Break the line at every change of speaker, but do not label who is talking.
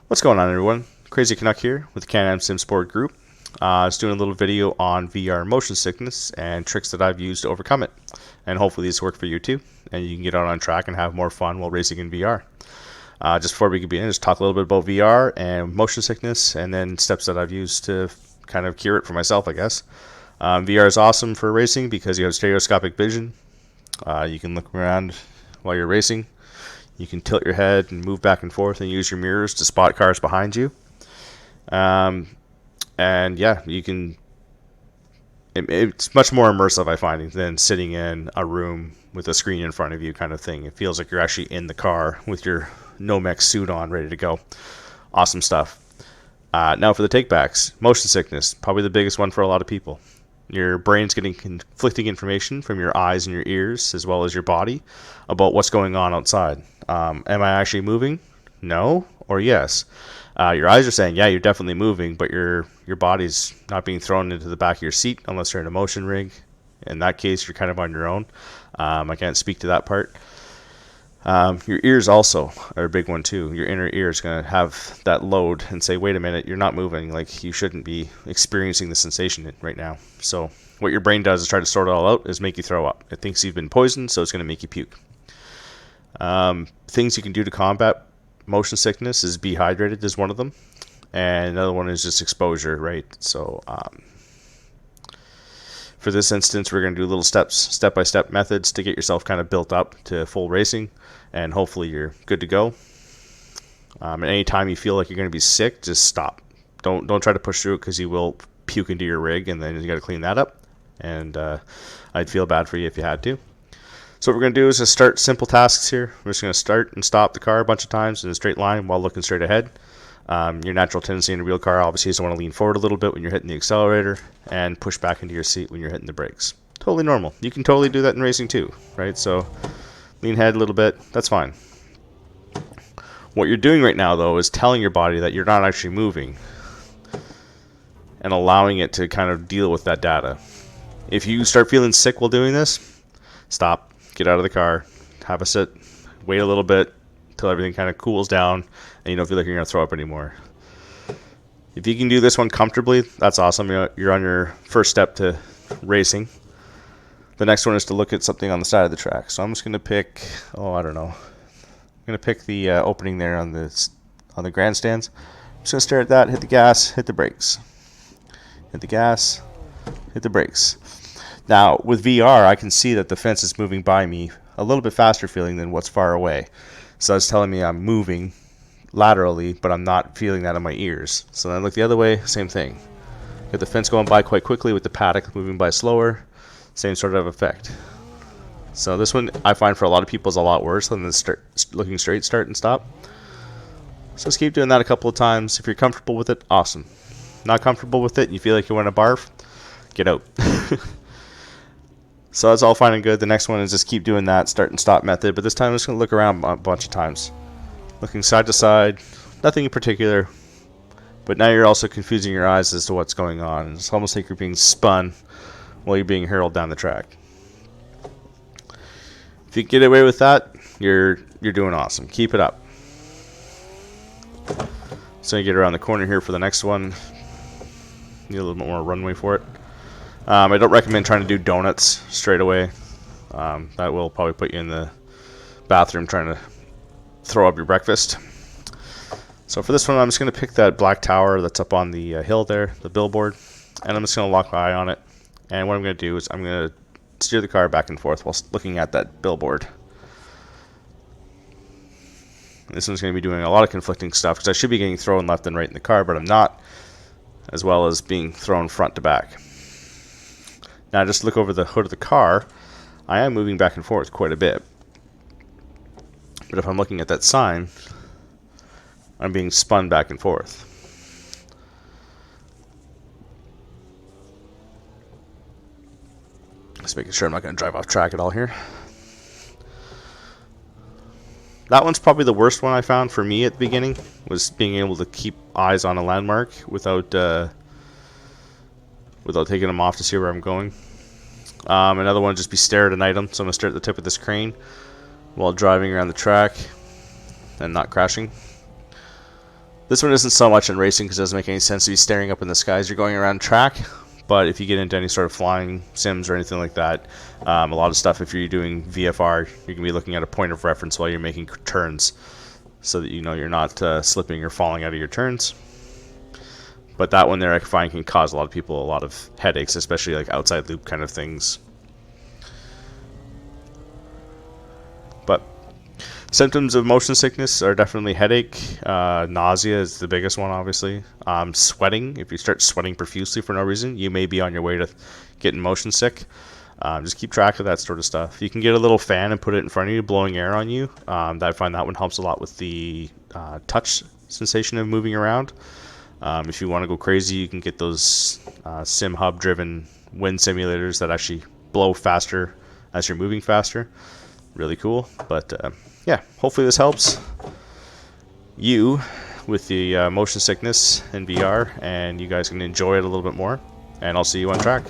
What's going on, everyone? Crazy Canuck here with the Can-Am Sim Sport Group. I was doing a little video on VR motion sickness and tricks that I've used to overcome it. And hopefully these work for you too, and you can get out on track and have more fun while racing in VR. Just before we begin, just talk a little bit about VR and motion sickness, and then steps that I've used to kind of cure it for myself, I guess. VR is awesome for racing because you have stereoscopic vision. You can look around while you're racing. You can tilt your head and move back and forth and use your mirrors to spot cars behind you. And yeah, you can. It's much more immersive, I find, than sitting in a room with a screen in front of you, kind of thing. It feels like you're actually in the car with your Nomex suit on, ready to go. Awesome stuff. Now for the takebacks, motion sickness, probably the biggest one for a lot of people. Your brain's getting conflicting information from your eyes and your ears, as well as your body, about what's going on outside. Am I actually moving? No or yes. Your eyes are saying, yeah, you're definitely moving, but your body's not being thrown into the back of your seat unless you're in a motion rig. In that case, you're kind of on your own. I can't speak to that part. Your ears also are a big one too. Your inner ear is going to have that load and say, wait a minute, you're not moving. Like, you shouldn't be experiencing the sensation right now. So what your brain does is try to sort it all out, is make you throw up. It thinks you've been poisoned, so it's going to make you puke. Things you can do to combat motion sickness is be hydrated is one of them. And another one is just exposure, right? So for this instance, we're going to do little step-by-step methods to get yourself kind of built up to full racing, and hopefully you're good to go. And anytime you feel like you're going to be sick, just stop. Don't try to push through it, because you will puke into your rig, and then you got to clean that up. And I'd feel bad for you if you had to. So what we're going to do is just start simple tasks here. We're just going to start and stop the car a bunch of times in a straight line while looking straight ahead. Your natural tendency in a real car obviously is to want to lean forward a little bit when you're hitting the accelerator and push back into your seat when you're hitting the brakes. Totally normal. You can totally do that in racing too, right? So lean ahead a little bit. That's fine. What you're doing right now, though, is telling your body that you're not actually moving and allowing it to kind of deal with that data. If you start feeling sick while doing this, stop. Get out of the car. Have a sit. Wait a little bit until everything kind of cools down and you don't feel like you're going to throw up anymore. If you can do this one comfortably, that's awesome. You're on your first step to racing. The next one is to look at something on the side of the track. So I'm just going to pick, I don't know. I'm going to pick the opening there on the grandstands. I'm just going to stare at that, hit the gas, hit the brakes. Hit the gas, hit the brakes. Now, with VR, I can see that the fence is moving by me a little bit faster feeling than what's far away. So that's telling me I'm moving laterally, but I'm not feeling that in my ears. So then I look the other way, same thing. Get the fence going by quite quickly with the paddock moving by slower, same sort of effect. So this one I find for a lot of people is a lot worse than the looking straight start and stop. So just keep doing that a couple of times. If you're comfortable with it, awesome. Not comfortable with it and you feel like you want to barf, get out. So that's all fine and good. The next one is just keep doing that start and stop method, but this time I'm just going to look around a bunch of times. Looking side to side, nothing in particular, but now you're also confusing your eyes as to what's going on. It's almost like you're being spun while you're being hurled down the track. If you get away with that, you're doing awesome. Keep it up. So you get around the corner here for the next one. Need a little bit more runway for it. I don't recommend trying to do donuts straight away. That will probably put you in the bathroom trying to throw up your breakfast. So for this one, I'm just going to pick that black tower that's up on the hill there, the billboard, and I'm just going to lock my eye on it. And what I'm going to do is I'm going to steer the car back and forth while looking at that billboard. This one's going to be doing a lot of conflicting stuff because I should be getting thrown left and right in the car, but I'm not, as well as being thrown front to back. Now just look over the hood of the car. I am moving back and forth quite a bit. But if I'm looking at that sign, I'm being spun back and forth. Just making sure I'm not going to drive off track at all here. That one's probably the worst one I found for me at the beginning, was being able to keep eyes on a landmark without taking them off to see where I'm going. Another one would just be stare at an item. So I'm going to stare at the tip of this crane while driving around the track and not crashing. This one isn't so much in racing because it doesn't make any sense to be staring up in the sky as you're going around track. But if you get into any sort of flying sims or anything like that, a lot of stuff, if you're doing VFR, you can be looking at a point of reference while you're making turns so that you know you're not slipping or falling out of your turns. But that one there I find can cause a lot of people a lot of headaches, especially like outside loop kind of things. But symptoms of motion sickness are definitely headache, nausea is the biggest one, obviously. Sweating, if you start sweating profusely for no reason, you may be on your way to getting motion sick. Just keep track of that sort of stuff. You can get a little fan and put it in front of you, blowing air on you. I find that one helps a lot with the touch sensation of moving around. If you want to go crazy, you can get those sim hub driven wind simulators that actually blow faster as you're moving faster. Really cool. But yeah, hopefully this helps you with the motion sickness in VR, and you guys can enjoy it a little bit more. And I'll see you on track.